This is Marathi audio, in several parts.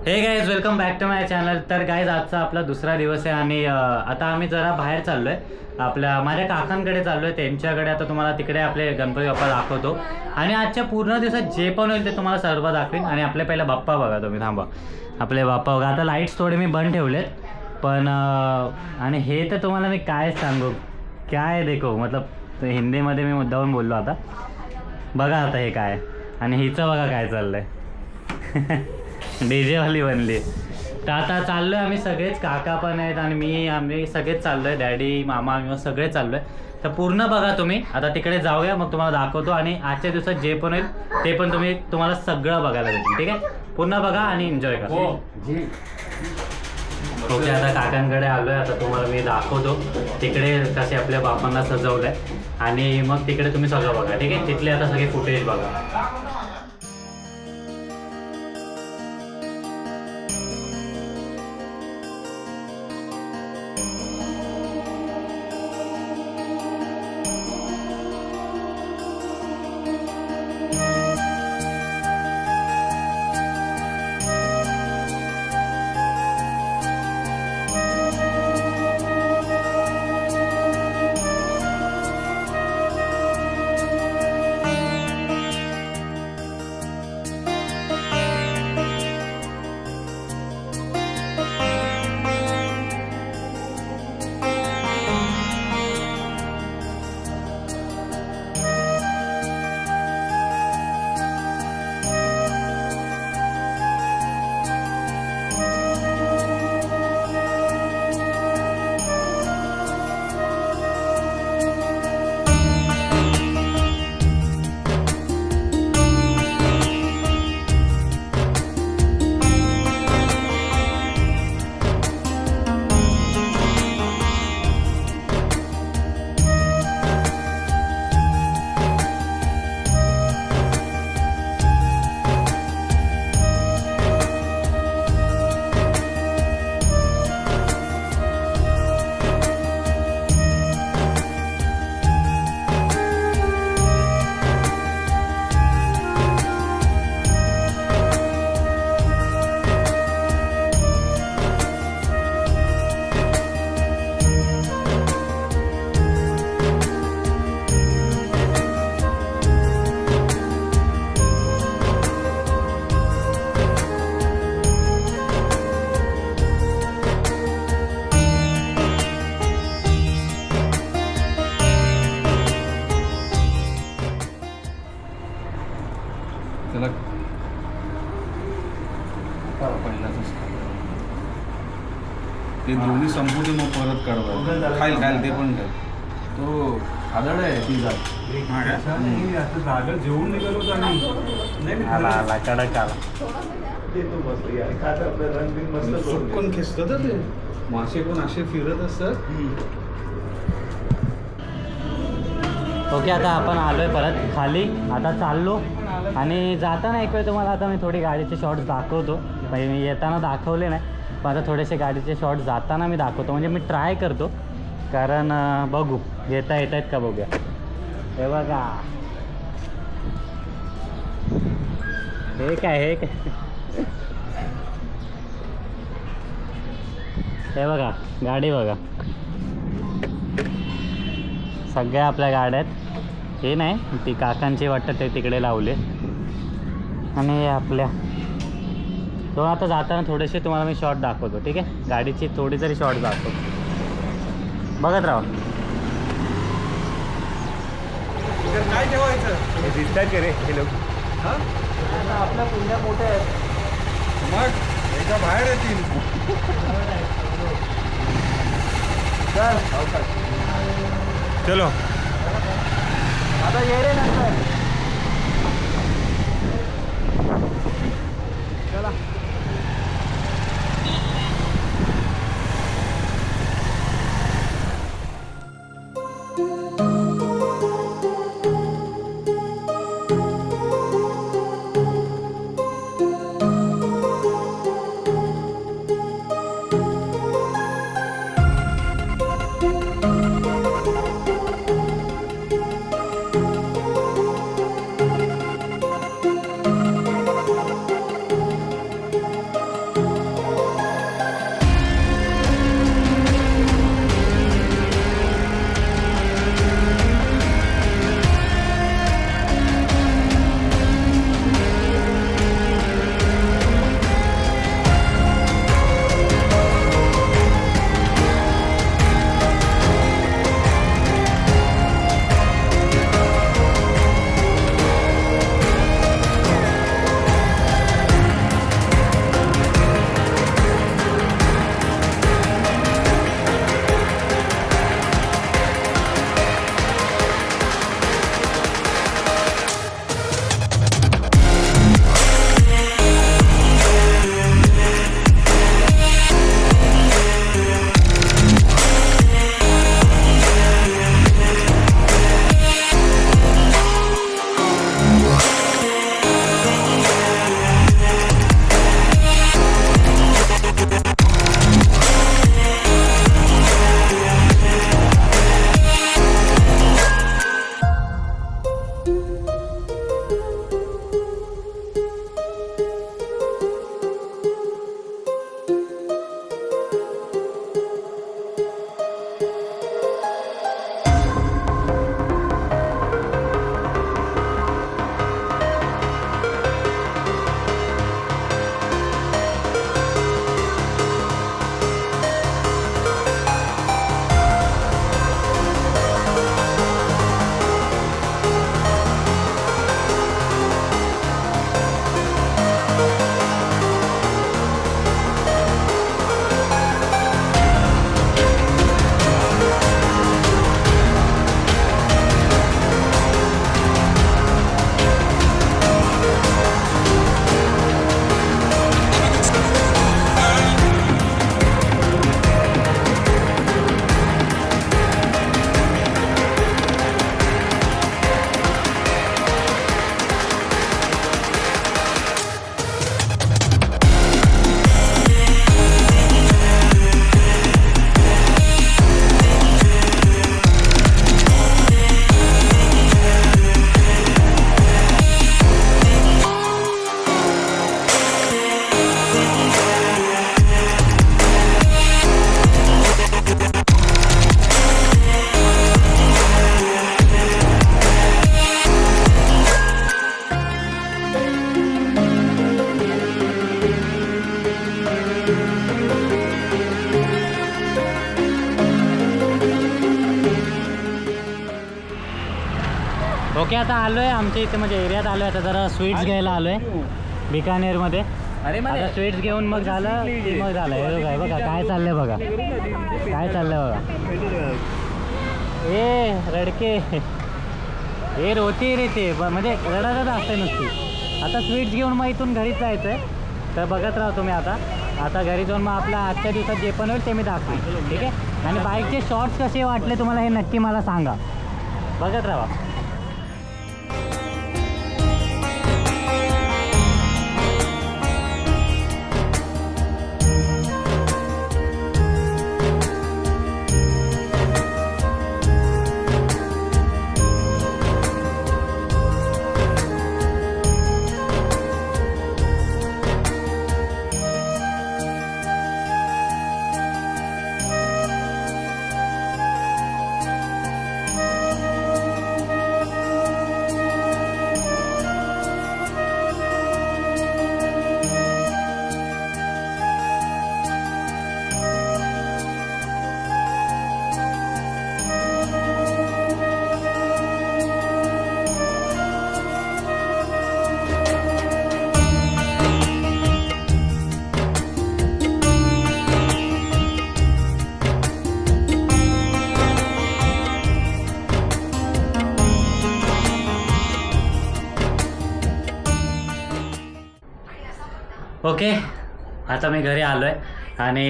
हे guys welcome back to my channel. तर गाईज आजचा आपला दुसरा दिवस आहे आणि आता आम्ही जरा बाहेर चाललो आहे. माझ्या काकांकडे चाललो आहे. त्यांच्याकडे आता तुम्हाला तिकडे आपले गणपती बाप्पा दाखवतो आणि आजच्या पूर्ण दिवसात जे पण होईल ते तुम्हाला सर्व दाखवीन. आणि आपले पहिला बाप्पा बघा तुम्ही, थांबा. आपले बाप्पा बघा. आता लाईट्स थोडे मी बंद ठेवलेत पण आणि हे तर तुम्हाला मी काय सांगू, काय देखो मतलब हिंदीमध्ये मी मुद्दाहून बोललो. आता बघा आता हे काय आणि हिचं बघा काय चाललं आहे. डीजेवाली बनली. तर आता चाललो आहे आम्ही सगळेच, काका पण आहेत आणि आम्ही सगळेच चाललो आहे. डॅडी मामा मी सगळे चाललो आहे. तर पूर्ण बघा तुम्ही. आता तिकडे जाऊया, मग तुम्हाला दाखवतो आणि आजच्या दिवसात जे पण होईल ते पण तुम्हाला सगळं बघायला भेटेल. ठीक आहे, पूर्ण बघा आणि एन्जॉय करा. ओके, आता काकांकडे आलो आहे. आता तुम्हाला मी दाखवतो तिकडे कसे आपल्या बापांना सजवलं आहे आणि मग तिकडे तुम्ही सगळं बघा. ठीक आहे, तिथले आता सगळे फुटेज बघा. ते दोन्ही संपू दे, मग परत काढवा. खाईल ते पण काय तो आदळ आहे ती जात. जेवून निघालो आला कडक आला. सुटकन खेचतात ते मासे पण असे फिरत असतात. ओके, आता आपण आलोय परत खाली. आता चाललो आणि जाताना एक वेळ तुम्हाला आता मी थोडी गाडीचे शॉर्ट्स दाखवतो. म्हणजे मी येताना दाखवले नाही, पण आता थोडेसे गाडीचे शॉर्ट्स जाताना मी दाखवतो. म्हणजे मी ट्राय करतो, कारण बघू येत आहेत का बघूया. हे बघा, हे काय हे बघा गाडी बघा. सगळ्या आपल्या गाड्या आहेत. हे नाही, ती काकांची वाटतं ते तिकडे लावले. आणि आपल्या तो आता जाताना थोडेसे तुम्हाला मी शॉर्ट दाखवतो. ठीक आहे, गाडीची थोडी तरी शॉर्ट दाखवतो, बघत राहा. काय ठेवायचं दिसतात का रे हे लोक? आपल्या पुण्या मोठ्या आहेत, मग एका बाहेर येतील. चलो आता ये रे नंतर. चला. ओके आता आलोय आमच्या इथे म्हणजे एरियात आलोय. आता जरा स्वीट्स घ्यायला आलोय बिकानेरमध्ये. आता स्वीट्स घेऊन मग झालं की मग झालं. हे बघा बघा काय चाललंय बघा, काय चाललंय बघा. ए रडके हे रोती रे ते म्हणजे रडतच असते नुसती. आता स्वीट्स घेऊन मग इथून घरीच जायचं आहे. तर बघत राहा तुम्ही. आता घरी जाऊन मग आपल्या आजच्या दिवसात जे पण होईल ते मी दाखवेन, ठीक आहे. आणि बाईकचे शॉर्ट्स कसे वाटले तुम्हाला हे नक्की मला सांगा. बघत राहा. ओके आता मी घरी आलो आहे आणि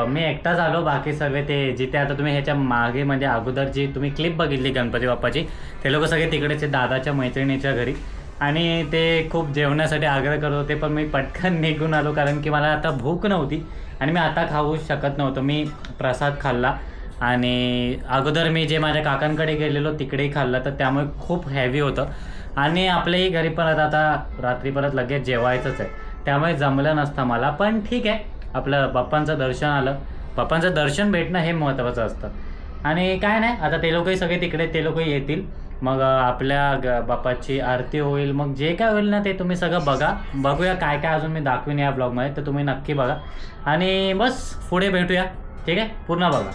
मी एकटाच आलो. बाकी सर्व ते जिथे आता तुम्ही ह्याच्या मागे म्हणजे अगोदर जी तुम्ही क्लिप बघितली गणपती बाप्पाची, ते लोक सगळे तिकडेच दादाच्या मैत्रिणीच्या घरी. आणि ते खूप जेवणासाठी आग्रह करत होते, पण मी पटकन निघून आलो कारण की मला आता भूक नव्हती आणि मी आता खाऊ शकत नव्हतो. मी प्रसाद खाल्ला आणि अगोदर मी जे माझ्या काकांकडे गेलेलो तिकडेही खाल्लं, तर त्यामुळे खूप हेवी होतं. आणि आपल्याही घरी परत आता रात्री परत लगेच जेवायचंच आहे, त्यामुळे जमलं नसतं मला. पण ठीक आहे, आपलं बाप्पांचं दर्शन आलं. बाप्पांचं दर्शन भेटणं हे महत्त्वाचं असतं. आणि काय नाही, आता ते लोकही सगळे तिकडे ते लोकही येतील. मग आपल्या बाप्पाची आरती होईल. मग जे काय होईल ना ते तुम्ही सगळं बघूया. काय काय अजून मी दाखवीन या ब्लॉगमध्ये, तर तुम्ही नक्की बघा. आणि बस पुढे भेटूया, ठीक आहे. पूर्ण बघा.